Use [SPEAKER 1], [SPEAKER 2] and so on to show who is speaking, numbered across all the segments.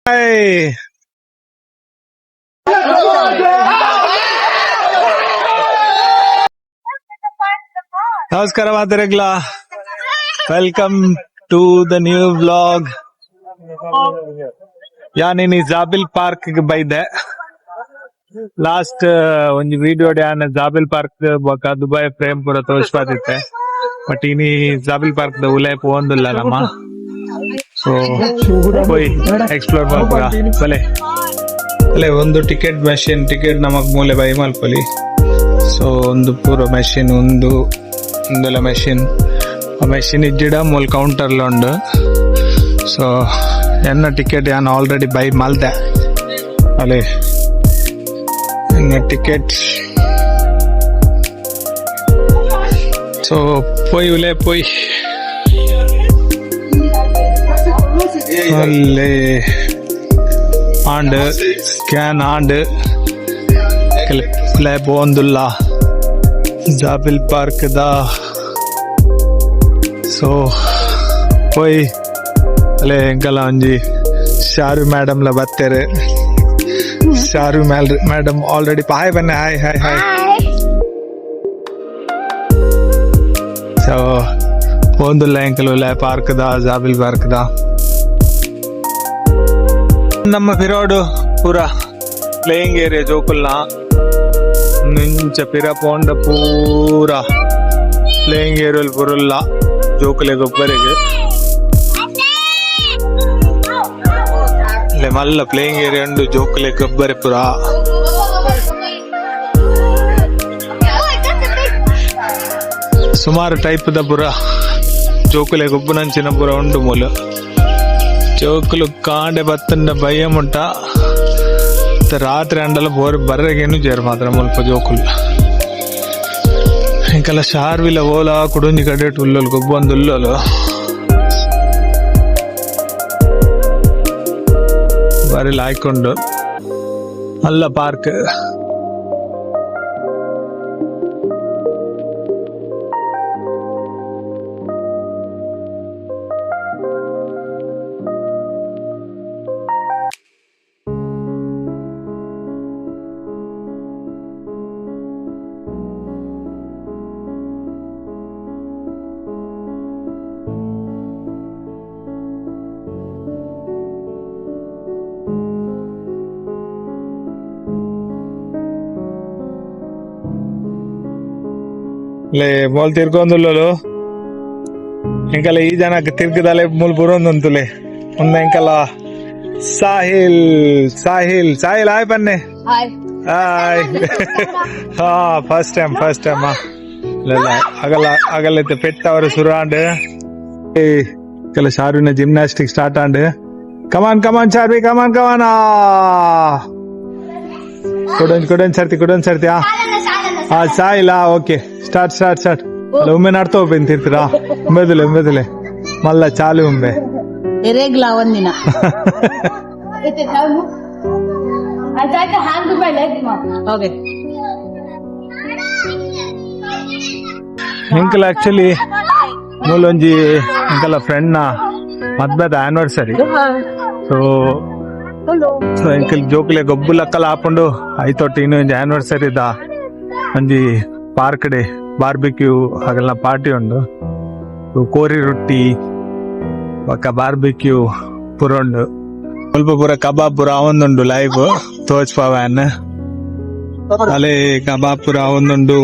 [SPEAKER 1] Hey. ನಮಸ್ಕಾರ ಮಾತರೆಗ್ಲ, welcome to the new vlog. ಯಾನಿ ಜಾಬಿಲ್ ಪಾರ್ಕ್ ಬೈದೆ ಲಾಸ್ಟ್ ಒಂದು ವಿಡಿಯೋ ಜಾಬಿಲ್ ಪಾರ್ಕ್ ಬೊಕ ದುಬೈ ಪ್ರೇಮ್ಪುರ ತೋರಿಸ್ಪಾದಿತ್ತೆ. ಬಟ್ ಇನಿ ಜಾಬಿಲ್ ಪಾರ್ಕ್ ದ ಉಲೆ ಪೋಂದಿಲ್ಲ ನಮ್ಮ. ಸೊ ಹೋಯ್ ಎಕ್ಸ್ಪ್ಲೋರ್ ಮಾಡ್ಪುರ ಬಲೆ ಅಲ್ಲೇ ಒಂದು ಟಿಕೆಟ್ ಮೆಷಿನ್ ಟಿಕೆಟ್ ನಮಗ್ ಮೂಲೆ ಬೈ ಮಲ್ಪೊಲಿ. ಸೊ ಒಂದು ಪೂರ ಮೆಷಿನ್ ಒಂದೆಲ್ಲ ಮೆಷಿನ್ ಆ ಮೆಷಿನ್ ಇಜ್ಜಿಡ ಮೂಲ ಕೌಂಟರ್ಲ ಉಂಡು. ಸೊ ಎನ್ನ ಟಿಕೆಟ್ ಯಾನ್ ಆಲ್ರೆಡಿ ಬೈ ಮಲ್ದೆ ಅಲ್ಲೇ ಟಿಕೆಟ್. ಸೊ ಪೋಯ್ ಉಲೆ ಪೋಯ್ ಅಲ್ಲೇ ಆಂಡ್ ಸ್ಕ್ಯಾನ್ ಆಂಡ್ ಪ್ಲೇ ಬೋಂದುಲ್ಲ ಜಾಬಿಲ್ ಪಾರ್ಕ್ ದ. ಸೊ ಹೋಯ್ ಅಲ್ಲೇ ಎಂಕಲ್ಲ ಒಂಜಿ ಶಾರು ಮೇಡಮ್ ಲ ಬತ್ತೇರೆ. ಶಾರು ಮೇಡಮ್ ಆಲ್ರೆಡಿ ಹಾಯ್ ಬನ್ನಿ. Hi hi hi. ಸೊ ಒಂದುಲ್ಲ ಎಂಕಲ್ಲ ಪಾರ್ಕ್ ದ ಜಾಬಿಲ್ ಪಾರ್ಕ್ ದ ನಮ್ಮ ಪಿರೋಡು ಪೂರ ಪ್ಲೇಯಿಂಗ್ ಏರಿಯಾ ಜೋಕುಲ್ನ ನಿಂಚ ಪಿರ ಪೋಂಡ ಪೂರ ಪ್ಲೇಯಿಂಗ್ ಏರಿಯಲ್ ಪುರುಲ್ಲ ಜೋಕುಲೆ ಗೊಬ್ಬರಿಗೆ ಮಲ್ಲ ಪ್ಲೇಯಿಂಗ್ ಏರಿಯಾ ಉಂಡು ಜೋಕುಲೆ ಗೊಬ್ಬರ ಪುರ. ಸುಮಾರು ಟೈಪ್ ದ ಪುರ ಜೋಕುಲೆ ಗೊಬ್ಬನಂಚಿನ ಪುರ ಉಂಡು ಮೂಲ ಜೋಕುಲು ಕಾಂಡೆ ಬತ್ತಂಡ ಭಯ ಮುಟ್ಟ ರಾತ್ರಿ ಅಂಡಲ ಬೋರ್ ಬರ್ರೆಗೇನು ಜೇರ್ ಮಾತ್ರ ಮುಲ್ಪ ಜೋಕುಲು ಇಂಕಲ್ಲ ಶಾರ್ವಿಲ ಓಲ ಕುಡುಂಜಿ ಕಡೆಟ್ ಉಲ್ಲಲು ಗೊಬ್ಬೊಂದು ಉಲ್ಲಲು ಬಾರಿ ಲಾಯ್ಕೊಂಡು ಅಲ್ಲ ಪಾರ್ಕ್. ಮೂಲ್ ತಿರ್ಕೊಂದುಲ್ಲಲು ಇಂಕಲ್ಲ ಈ ಜನಕ್ಕೆ ತಿರ್ಗದಲೆ ಮೂಲ್ ಬುರೊಂದುಂತುಲೆ ಒಂದ ಇಂಕಲ್ಲ ಸಾಹಿಲ್ ಸಾಹಿಲ್ ಸಾಹಿಲ್ ಹಾಯ್ ಬನ್ನಿ. ಹಾಯ್. ಹಾ ಫಸ್ಟ್ ಟೈಮ್ ಆಗಲ್ಲ ಪೆಟ್ಟ ಅವರು ಸುರಾಂಡ್ ಕೆಲ ಶಾರುವಿನ ಜಿಮ್ನಾಸ್ಟಿಕ್ ಸ್ಟಾರ್ಟ್ ಆಂಡ್ ಕಮಾನ್ ಶಾರ್ವಿ ಕಮಾನ್ ಕೊಡೊಂದು ಸರ್ತಿ ಹಾ ಸಾಯಿಲ್ಲ. ಓಕೆ ಸ್ಟಾರ್ಟ್ ಅಲ್ಲ ಒಮ್ಮೆ ನಡ್ತಾ ಹೋಗ್ಬೇನ್ ತಿರ್ತೀರಾ ಮೆದುಲೆ ಮಲ್ಲ ಚಾಲು ಒಮ್ಮೆ
[SPEAKER 2] ರೆಗ್ಲಾ ಒಂದಿನ
[SPEAKER 1] ಇಂಕಲ ಆಕ್ಚುಲಿ ಮೂಲೊಂಜಿ ಇಂಕಲ ಫ್ರೆಂಡ್ ನ ಮದ್ವೆದ ಆನಿವರ್ಸರಿ. ಸೊ ಇಂಕಲ್ ಜೋಕ್ಲೆ ಗೊಬ್ಬುಲಕ್ಕಲ ಹಾಕೊಂಡು ಐತೊಟ್ಟು ಇನ್ನು ಒಂಜಿ ಆನಿವರ್ಸರಿ ದ ಒಂಜಿ ಪಾರ್ಕ್ ಡೇ ಬಾರ್ಬಿಕ್ಯೂ ಹಾಗೆಲ್ಲ ಪಾರ್ಟಿ ಉಂಡು. ಕೋರಿ ರೊಟ್ಟಿ ಒಕ್ಕ ಬಾರ್ಬಿಕ್ಯೂ ಪುರ ಉಂಡು. ಸ್ವಲ್ಪ ಪೂರ ಕಬಾಬ್ ಪುರ ಅವೊಂದುಂಡು ಲೈವ್ ತೋಚ್ಪಾವನ್ ಅಲೆ ಕಬಾಬ್ ಪುರ ಅವೊಂದುಂಡು.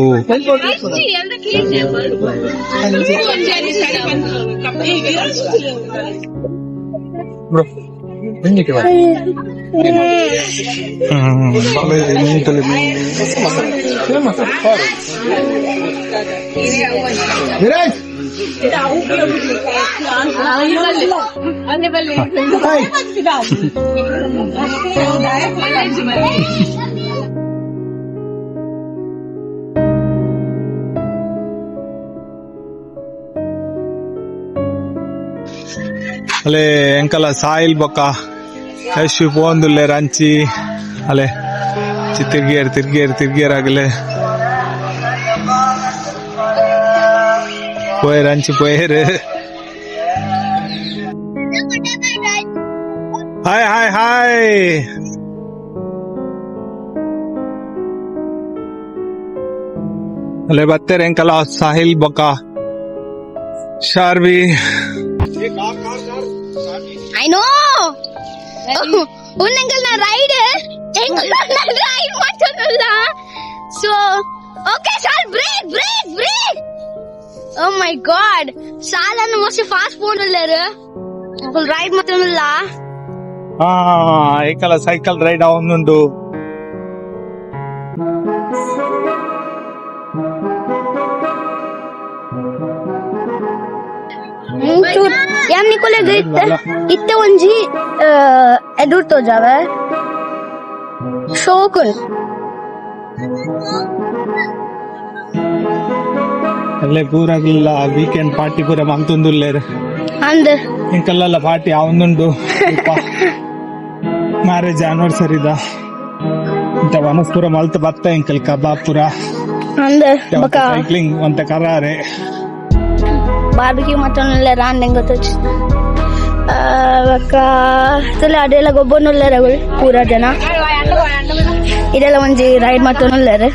[SPEAKER 1] ಅಲೆ ಎಂಕಲ ಸಾಯಿಲ್ ಬೊಕ್ಕ ಯಶು ಪೋಂದುಲ್ಲೆ ರಂಚಿ ಅಲೆ ತಿರ್ಗಿಯರ್ ಆಗಲೆ ಪೋಯರ್ ಹಂಚಿ ಪೋಯರ್ ಹಾಯ್ ಹಾಯ್ ಹಾಯ್. ಅಲ್ಲೇ ಬರ್ತಾರೆ ಅಂಕಲ ಸಾಹಿಲ್ ಬೊಕ್ಕ ಶಾರ್ವಿ.
[SPEAKER 3] I know. ಉನ್ನಂಗಲ್ ನಾ ರೈಡ್ ಮಾಡ್ತಾನಲ್ಲ. ಸೊ ಓಕೆ ಸಾಲ್ ಬ್ರೇಕ್. ಓ ಮೈ ಗಾಡ್, ಸಾಲನ್ನು ಮಸ್ತ್ ಫಾಸ್ಟ್ ಫೋನ್ ಅಲ್ಲಾರು ಅಂಕಲ್ ರೈಡ್ ಮಾಡ್ತಾನಲ್ಲ.
[SPEAKER 1] ಹಾ ಏಕಲ ಸೈಕಲ್ ರೈಡ್ ಅವನುಂಡು.
[SPEAKER 3] ಯಾಮ್ ನಿಕೋಲೆ ಇತ್ತೆ ಒಂಜಿ ಎದುರ್ ತೋಜಾವೆ ಶೋಕುನ್
[SPEAKER 1] ಅಲ್ಲೇ ಪೂರಾಗಿಲ್ಲ ವೀಕೆಂಡ್ ಪಾರ್ಟಿ ಪೂರ ಮಂತುಂದುಲ್ಲೇರು
[SPEAKER 3] ಅಂದ್
[SPEAKER 1] ಇಂಕಲ್ಲ ಪಾರ್ಟಿ ಅವನುಂಡು ಮ್ಯಾರೇಜ್ ಆನಿವರ್ಸರಿದ ಇಂತ ವನಸ್ಪುರ ಮಲ್ತ ಬತ್ತ ಇಂಕಲ್ ಕಬಾಬ್ ಪುರ
[SPEAKER 3] ಅಂದ್ ಬಕ
[SPEAKER 1] ಸೈಕ್ಲಿಂಗ್ ಒಂತ ಕರಾರೆ
[SPEAKER 3] ಬಾರ್ಬಿಕ್ಯೂ ಮಾಡ್ತಾನಲ್ಲ ರಾಂಡೆಂಗ್ ಗೊತ್ತೊಚ್ಚು ಬಕ ತಲೆ ಅದೆಲ್ಲ ಗೊಬ್ಬನಲ್ಲರಗಳು ಪೂರ ಜನ ಇದೆಲ್ಲ ಒಂಜಿ ರೈಡ್ ಮಾಡ್ತಾನಲ್ಲರು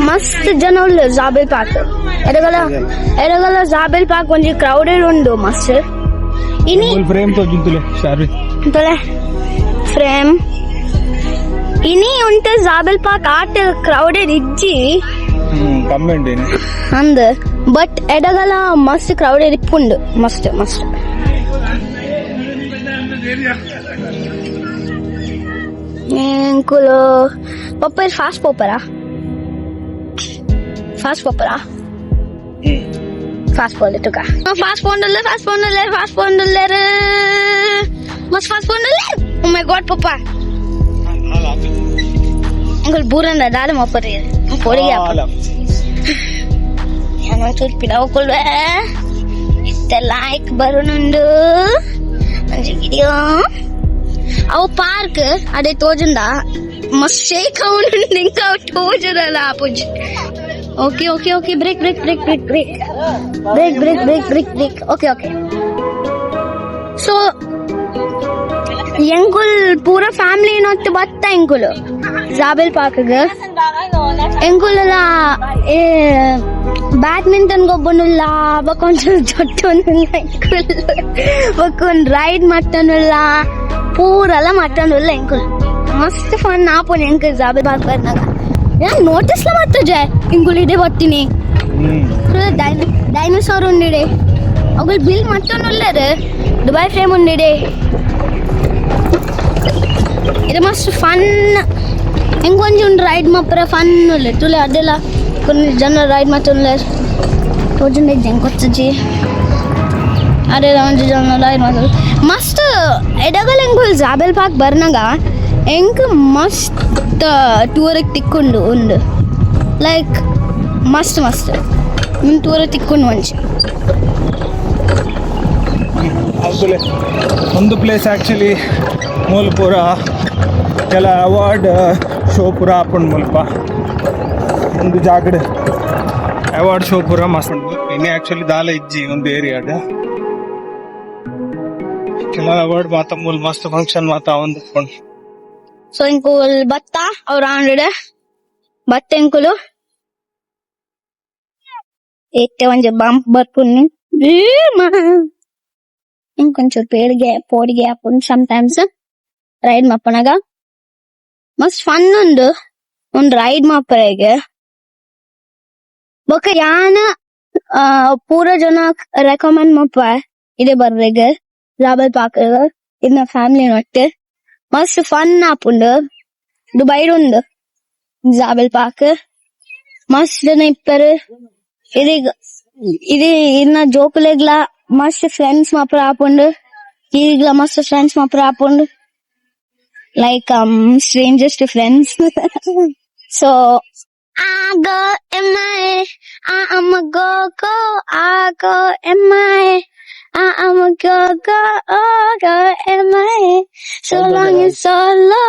[SPEAKER 3] ಮಸ್ತ್ ಜನ ಉಳ್ಳ ಜಾಬೆಲ್ ಪಾರ್ಕ್ ಎಡಗಲ ಜಾಬೆಲ್ ಪಾರ್ಕ್ ಒಂಜಿ ಕ್ರೌಡೆಡ್ ಉಂಡು ಮಸ್ತ್ ಇನಿ
[SPEAKER 1] ಫ್ರೇಮ್ ತೋಜುಂತುಲೆ ಶಾರ್ವಿ
[SPEAKER 3] ತೊಲೆ ಫ್ರೇಮ್ ಇನಿ ಉಂಟು ಜಾಬೆಲ್ ಪಾರ್ಕ್ ಆಟ ಕ್ರೌಡೆಡ್ ಇಜ್ಜಿ
[SPEAKER 1] ಕಮ್ಮಿ ಉಂಡೇನೆ
[SPEAKER 3] ಅಂದ್ ಬಟ್ ಎಡಗಲ ಮಸ್ತ್ ಕ್ರೌಡೆಡ್ ಇಪ್ಪುಂಡು ಮಸ್ತ್ ಎಂಕುಲು ಪಪ್ಪ ಫಾಸ್ಟ್ ಪೋಪರಾ ಫಾಸ್ಟ್ ಫೋನ್ ತುಕ ಫಾಸ್ಟ್ ಫೋನ್ ಮಸ್ತ್ fast phone oh my god ಪಪ್ಪ ಅಂಕಲ್ ಬೂರನ್ನ ದಾಲ ಮಪ್ಪರಿ ಪೋಡಿಗೆ ನಾನು ತುರ್ಪಿಡವಕೊಳ್ವೆ ಇತ್ತ ಲೈಕ್ ಬರುನುಂಡು ಅಂಜಿ ವಿಡಿಯೋ ಅವು ಪಾರ್ಕ್ ಅದೇ ತೋಜಂದ ಮಸ್ತ್ ಶೇಕ್ ಅವನು ನಿಂಕ ತೋಜದಲ್ಲ ಪುಜ್ ಓಕೆ ಬ್ರೇಕ್ ಓಕೆ ಸೊ ಎಂಕುಲ್ ಪೂರ ಫ್ಯಾಮಿಲಿ ಏನೊತ್ತು ಬತ್ತ ಎಂಕುಲು ಜಾಬೆಲ್ ಪಾರ್ಕ್ಗೆ ಎಂಕುಲೆಲ್ಲ ಬ್ಯಾಡ್ಮಿಂಟನ್ ಗೊಬ್ಬನುಲ್ಲ ಬಕ್ಕೊಂಚು ಜೊಟ್ಟೊಂದಿಲ್ಲ ಬಕ್ಕೊಂದು ರೈಡ್ ಮಾಡ್ತಾನುಲ್ಲ ಪೂರೆಲ್ಲ ಮಾಡ್ತಾನುಲ್ಲ ಎಂಕುಲ್ ಮಸ್ತ್ ಫನ್ ಆಪೋನ್ ಎಂಕಲ್ ಜಾಬೆಲ್ ಪಾರ್ಕ್ ಬರ್ನಾಗ ನಾನು ನೋಟಿಸ್ಲ ಮಾಡ್ತಜೆ ಇಂಕುಲ್ ಇದೇ ಬರ್ತೀನಿ ಡೈನೋಸಾರ್ ಉಂಡಿಡೆ ಅವುಗಳು ಬಿಲ್ ಮಾಡ್ತಾನುಲ್ಲರು ದುಬೈ ಫ್ರೇಮ್ ಉಂಡಿಡೆ ಇದು ಮಸ್ತ್ ಫನ್ ಹೆಂಗೊಂಜಿ ಒಂದು ರೈಡ್ ಮಪ್ಪರ ಫನ್ ಉಳ್ಳೆ ತುಲೆ ಅದೆಲ್ಲ కొన్ని ಜನ ರೈಡ್ ಮಾಡ್ತಾನಲ್ಲ ತೋಜಂಡೆ ಹೆಂಗೆ ಗೊತ್ತಜ್ಜಿ ಅದೇ ಒಂಜಿ ಜನ ರೈಡ್ ಮಾಡ್ತಾರೆ ಮಸ್ತ್ ಎಡಗಲ್ ಹೆಂಗೆ ಜಾಬೆಲ್ ಪಾರ್ಕ್ ಬರ್ನಾಗ ಹೆಂಗೆ ಮಸ್ತ್ ಟೂರಿಗೆ ತಿಕ್ಕೊಂಡು ಉಂಡು ಲೈಕ್ ಮಸ್ತ್ ಟೂರಿಗೆ ತಿಕ್ಕೊಂಡು ಒಂಚಿ
[SPEAKER 1] ಒಂದು ಪ್ಲೇಸ್ ಆಕ್ಚುಲಿ ಮೂಲ ಪೂರ ಕೆಲ ಅವಾರ್ಡ್ ಶೋ ಪೂರ ಹಾಕೊಂಡು ಮುಲ್ಪ ಒಂದು ಜಾಗಡ್ ಅವಾರ್ಡ್ ಶೋ ಪೂರ ಮಸ್ತ್ ಇನ್ನೇ ಆಕ್ಚುಲಿ ದಾಲ ಇಜ್ಜಿ ಒಂದು ಏರಿಯಾದ ಕೆಲ ಅವಾರ್ಡ್ ಮಾತ ಮೂಲ ಮಸ್ತ್ ಫಂಕ್ಷನ್ ಮಾತ ಒಂದು
[SPEAKER 3] ಸೊ ಇಂಕುಲ್ ಬತ್ತ ಅವ್ರ ಆಂಡ್ರೆ ಬತ್ತ ಇಂಕುಲು ಏತ್ತೆ ಒಂಜಿ ಬಂಪ್ ಬರ್ಪುನ್ನಿ ఇంకొంచెం పోడిగే అప్పుడు సమ్ టైమ్స్ రైడ్ మప్పనగా ಮಸ್ತ್ ಫನ್ ಉಂಡು ಒಂದು ರೈಡ್ ಮಪ್ಪರೆಗೆ ಬೊಕ್ಕ ಯಾನ ಪೂರ ಜನ ರೆಕಮೆಂಡ್ ಮಪ್ಪ ಇದೇ ಬರ್ರೆಗೆ ಜಾಬೆಲ್ ಪಾರ್ಕ್ ಇನ್ನ ಫ್ಯಾಮಿಲಿ ನೊಟ್ಟೆ ಮಸ್ತ್ ಫನ್ ಆಪುಂಡು ದುಬೈಡ್ ಉಂಡು ಜಾಬೆಲ್ ಪಾರ್ಕ್ ಮಸ್ತ್ ಜನ ಇಪ್ಪರು ఇది ఇన్న జోకులేగ్లా మస్త్ ఫ్రెండ్స్ మాప్ర ఆపుండు ఈగ్లా మస్త్ ఫ్రెండ్స్ మాప్ర ఆపుండు like strangers to friends so I go MIA, I'm a go, I go MIA, I'm a go, MIA. So long as solo,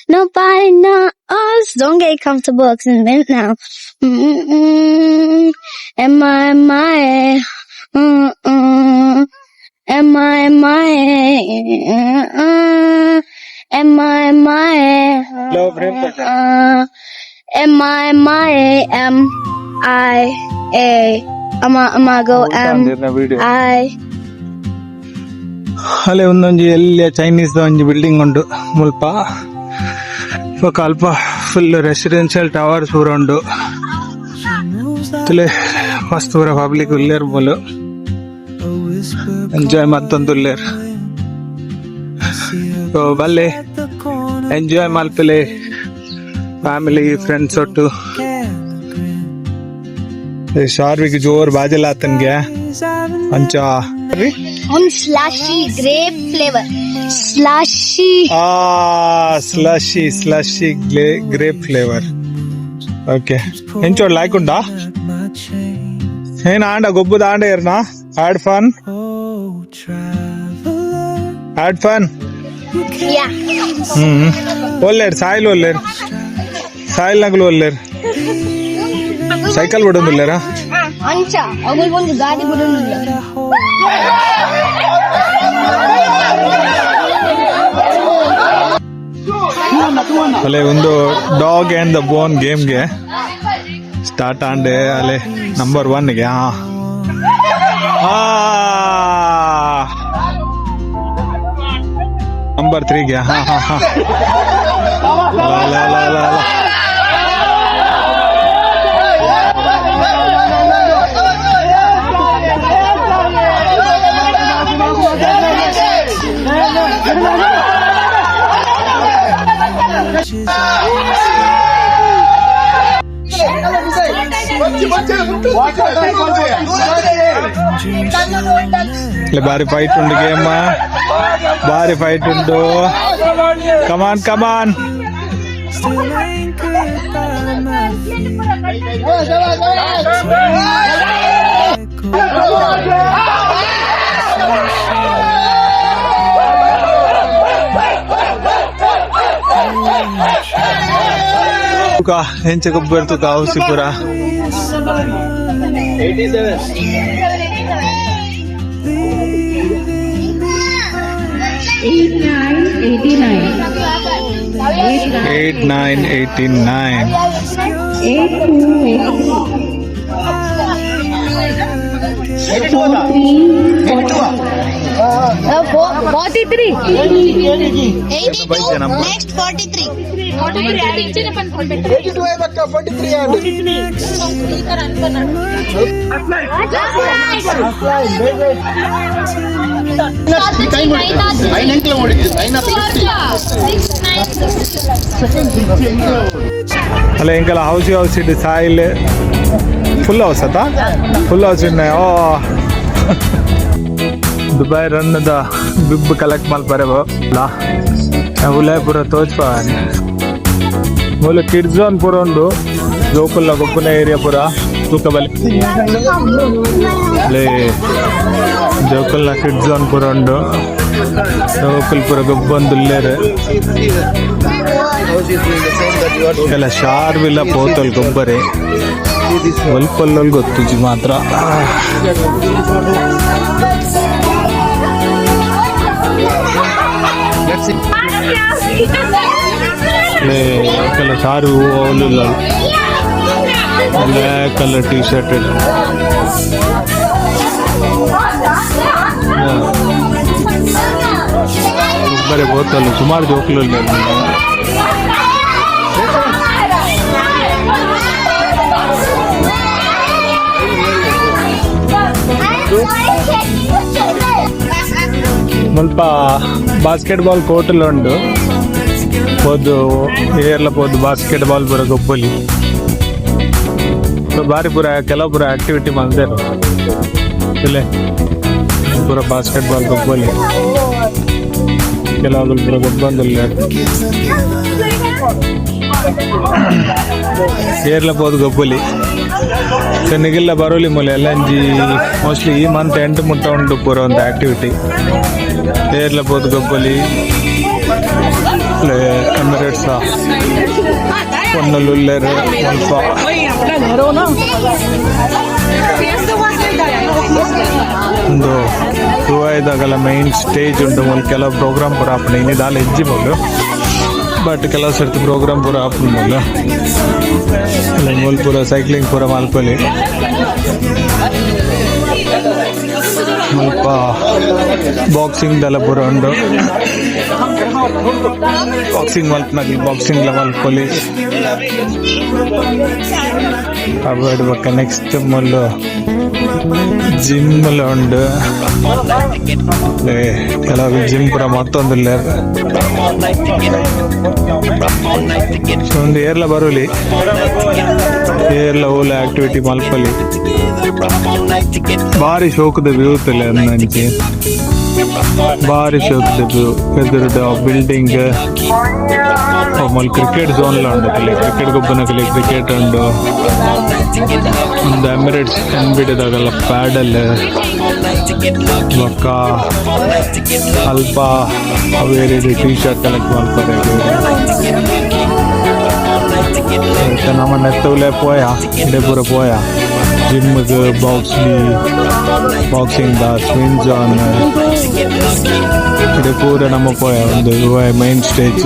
[SPEAKER 3] nobody knows. Don't get comfortable, cause it's been now. MIA,
[SPEAKER 1] ಅಲ್ಲೇ ಒಂದೊಂಜಿ ಎಲ್ಲಿ Chinese ಒಂಜಿ building ಉಂಡು ಮುಲ್ಪ ಬೊಕ ಅಲ್ಪ full residential towers ಪೂರ ಉಂಡು ಮಸ್ತ್ ಪೂರ ಪಬ್ಲಿಕ್ ಉಲ್ಲೇರ್ ಬೋಲು ಎಂಜಾಯ್ ಮತ್ತೊಂದುಲ್ಲೇರ್ ಬಲ್ಲೆ ಎಂಜಾಯ್ ಮಲ್ಪಲೆ ಫ್ಯಾಮಿಲಿ ಫ್ರೆಂಡ್ಸ್ ಒಟ್ಟು ಶಾರ್ವಿಗೆ ಜೋರ್ ಬಾಜಲ್ ಆತನ್ಗೆ ಅಂಚ
[SPEAKER 3] On slushy grape flavor.
[SPEAKER 1] Slushy grape flavour okay ಎಂಚೋಡ್ ಲೈಕ್ ಉಂಟಾ ಏನ್ ಆಂಡ ಗೊಬ್ಬದ ಆಂಡ ಏರ್ನಾ ಆಡ್ ಫನ್
[SPEAKER 3] Yeah.
[SPEAKER 1] ಒಲ್ಲೇರ್ ಸಾಯಿಲ್ ಒಲ್ಲೇರ್ ಸಾಯಿಲ್ ನಗಲು ಒಲ್ಲೇರ್ ಸೈಕಲ್ ಬಿಡೋದಿಲ್ಲೇರಾ
[SPEAKER 3] ಅಂಚ ಅಗಲ್ ಒಂದು ಗಾಡಿ ಬಿಡೋದಿಲ್ಲ
[SPEAKER 1] ಅಲ್ಲೇ ಒಂದು ಡಾಗ್ ಅಂಡ್ ದ ಬೋನ್ ಗೇಮ್ಗೆ ಸ್ಟಾರ್ಟ್ ಆಂಡೆ ಅಲ್ಲೇ ನಂಬರ್ 1ಗೆ ನಂಬರ್ 3ಗೆ ಬಾರಿ ಫೈಟ್ ಉಂಡು ಗೇಮ್ ಬಾರಿ ಫೈಟ್ ಉಂಡು ಕಮಾನ್ ಹೆಂಚ ಗೊಬ್ಬರ ತುಕ ಔಸಿ ಪುರ
[SPEAKER 3] 43 next 43
[SPEAKER 1] ಅಲ್ಲ ಎಂಕಲ ಹೌಸ್ ಇಡ್ ಸಾಯಿಲ್ ಫುಲ್ ಹೌಸ್ ಆತ ಫುಲ್ ಹೌಸ್ ಇಡ್ ಓ ದುಬೈ ರನ್ನದ ಬಿಬ್ ಕಲೆಕ್ಟ್ ಮಲ್ಪರೆ ಉಲಯ ಪೂರ ತೋಚ್ಪ ಮೂಲ ಕಿಡ್ಸ್ ಝೋನ್ ಪೂರ ಉಂಡು ಜೋಕುಲ್ಲ ಗೊಬ್ಬನ ಏರಿಯಾ ಪೂರ ತೂಕಬಲ್ಲಿ ಜೋಕುಲ್ಲ ಕಿಡ್ಸ್ ಝೋನ್ ಪೂರ ಉಂಡು ಜೋಕುಲ್ ಪೂರ ಗೊಬ್ಬೊಂದುಲ್ಲೇರು ಎಲ್ಲ ಶಾರ್ವಿಲ್ಲ ಪೋತಲ್ ಗೊಬ್ಬರೆ ಒಲ್ಪಲ್ಲೊಲ್ ಗೊತ್ತಿಜಿ ಮಾತ್ರ ಕಲರ್ ಸಾರು ಬ್ಲ್ಯಾಕ್ ಕಲರ್ ಟೀ ಶರ್ಟ್ ಬರೀ ಬೋತಲ್ ಸುಮಾರು ಜೋಕುಲು ಮುಲ್ಪ ಬಾಸ್ಕೆಟ್ಬಾಲ್ ಕೋರ್ಟಲ್ಲಿ ಉಂಡು ಪೋದು ಏರ್ಲ ಪೋದು ಬಾಸ್ಕೆಟ್ಬಾಲ್ ಪೂರ ಗೊಬ್ಬಲಿ ಬಾರಿ ಪೂರ ಕೆಲವು ಪೂರ ಆಕ್ಟಿವಿಟಿ ಮಾಡ್ತಾರೆ ಇಲ್ಲೇ ಪೂರ ಬಾಸ್ಕೆಟ್ಬಾಲ್ ಗೊಬ್ಬಲಿ ಕೆಲವು ಪೂರ ಗೊಬ್ಬಂದಿಲ್ಲ ಏರ್ಲ ಪೋದು ಗೊಬ್ಬಲಿ ಚೆನ್ನಗಿಲ್ಲ ಬರೋಲಿ ಮೂಲೆ ಎಲ್ಲ ಮೋಸ್ಟ್ಲಿ ಈ ಮಂತ್ ಎಂಟು ಮುಟ್ಟ ಉಂಟು ಪೂರ ಒಂದು ಆಕ್ಟಿವಿಟಿ ಏರ್ಲ ಪೋದು ಗೊಬ್ಬಲಿ ಎಮಿರೇಟ್ಸ್ ಪೊನ್ನಲುಲ್ಲೇರು ಸ್ವಲ್ಪ ಒಂದು ದುಬೈದಾಗೆಲ್ಲ ಮೈನ್ ಸ್ಟೇಜ್ ಉಂಟು ಮೊಲ್ ಕೆಲವು ಪ್ರೋಗ್ರಾಮ್ ಪೂರ ಹಾಪುಂಡು ಇನ್ನಿದಾಲ ಹೆಜ್ಜಿ ಬೋಲು ಬಟ್ ಕೆಲವು ಸರ್ತಿ ಪ್ರೋಗ್ರಾಮ್ ಪೂರ ಹಾಪುಂಡು ಮೊಲ್ಲ ಮೊಲ್ ಪೂರ ಸೈಕ್ಲಿಂಗ್ ಪೂರ ಮಲ್ಪೊಲಿ ಸ್ವಲ್ಪ ಬಾಕ್ಸಿಂಗ್ ದೆಲ್ಲ ಪೂರ ಉಂಡು ಬಾಕ್ಸಿಂಗ್ ಮಲ್ಪನಾಗಿ ಬಾಕ್ಸಿಂಗ್ ಮಲ್ಪೊಲಿ ಕಬಡ್ಡಿ ಪಕ್ಕ ನೆಕ್ಸ್ಟ್ ಮೊಲ್ಲು ಜಿಮ್ ಉಂಡು ಕೆಲವು ಜಿಮ್ ಪೂರ ಮತ್ತೊಂದಿಲ್ಲ ಸೊ ಒಂದು ಏರ್ಲ ಬರೋಲಿ ಏರ್ಲ ಓಲ ಆಕ್ಟಿವಿಟಿ ಮಲ್ಪಲಿ ಭಾರಿ ಶೋಕದ ವ್ಯೂ ತಲೆ ಅಂಚೆ ಭಾರಿ ಶೋಕದ ವ್ಯೂ ಎದುರುದ ಬಿಲ್ಡಿಂಗ್ ಮಲ್ ಕ್ರಿಕೆಟ್ ಝೋನ್ಲ ಉಂಡು ಕ್ರಿಕೆಟ್ ಗೊಬ್ಬನ ಕ್ರಿಕೆಟ್ ಉಂಡು ಒಂದು ಎಮಿರೇಟ್ಸ್ ಬಿಡದಾಗಲ್ಲ ಪ್ಯಾಡಲ್ ಬೊಕ್ಕ ಅಲ್ಪ ಬೇರೆ ಟೀ ಶರ್ಟ್ ಕಲೆಕ್ಟ್ ಮಾಡ್ತಾರೆ ನಮ್ಮ ನೆತ್ತವಲೆ ಪೋಯ ಇಡೆ ಪೂರ ಪೋಯ ಜಿಮ್ಗೆ ಬಾಕ್ಸಿಂಗ್ ದ ಸ್ವಿಮ್ ಜಾನ್ ಇಡೆ ಪೂರ ನಮ್ಮ ಪೋಯ ಒಂದು ಮೈನ್ ಸ್ಟೇಜ್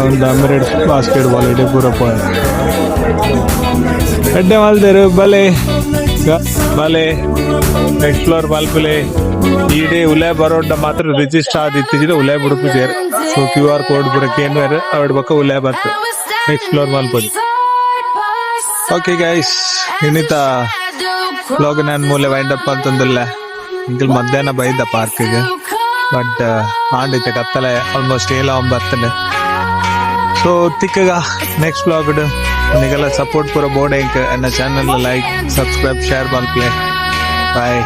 [SPEAKER 1] ಒಂದು ಎಮಿರೇಟ್ಸ್ ಬಾಸ್ಕೆಟ್ ಬಾಲ್ ಇಡೆ ಪೂರ ಪೋಯ ಎಡ್ಡೆ ಮಲ್ದೇರು ಬಲೆ ಬಲೆ ಎಕ್ಸ್ಪ್ಲೋರ್ ಮಲ್ಪಲೆ ಈಡೆ ಉಲೆ ಬರೋಡ ಮಾತ್ರ ರಿಜಿಸ್ಟರ್ ಆದಿತ್ತಿದ್ರೆ ಉಲೆ ಬಿಡುಪು ಸೇರ್ ಸೊ QR ಕೋಡ್ ಬರಕ್ಕೆ ಏನು ಅವಡ ಬಕ್ಕ ಉಲೆ ಬತ್ತು ಎಕ್ಸ್ಪ್ಲೋರ್ ಮಲ್ಪದು ಓಕೆ ಗೈಸ್ ಇನ್ನಿತ ವ್ಲಾಗ್ ನಾನು ಮೂಲೆ ವೈಂಡ್ ಅಪ್ ಅಂತಂದಿಲ್ಲ ಇಂಕಲ್ ಮಧ್ಯಾಹ್ನ ಬೈದ ಪಾರ್ಕಿಗೆ ಬಟ್ ಆಂಡಿತ್ತೆ ಕತ್ತಲೆ ಆಲ್ಮೋಸ್ಟ್ 7-9 ಸೊ ತಿಕ್ಕಗ ನೆಕ್ಸ್ಟ್ ವ್ಲಾಗ್ ನಿಗೆಲ್ಲ ಸಪೋರ್ಟ್ ಪೂರ ಬೋರ್ಡ್ ಎಂಕ್ ಎನ್ನ ಚಾನಲ್ ಲೈಕ್ ಸಬ್ಸ್ಕ್ರೈಬ್ ಶೇರ್ ಮಲ್ಪ್ಲೆ ಬಾಯ್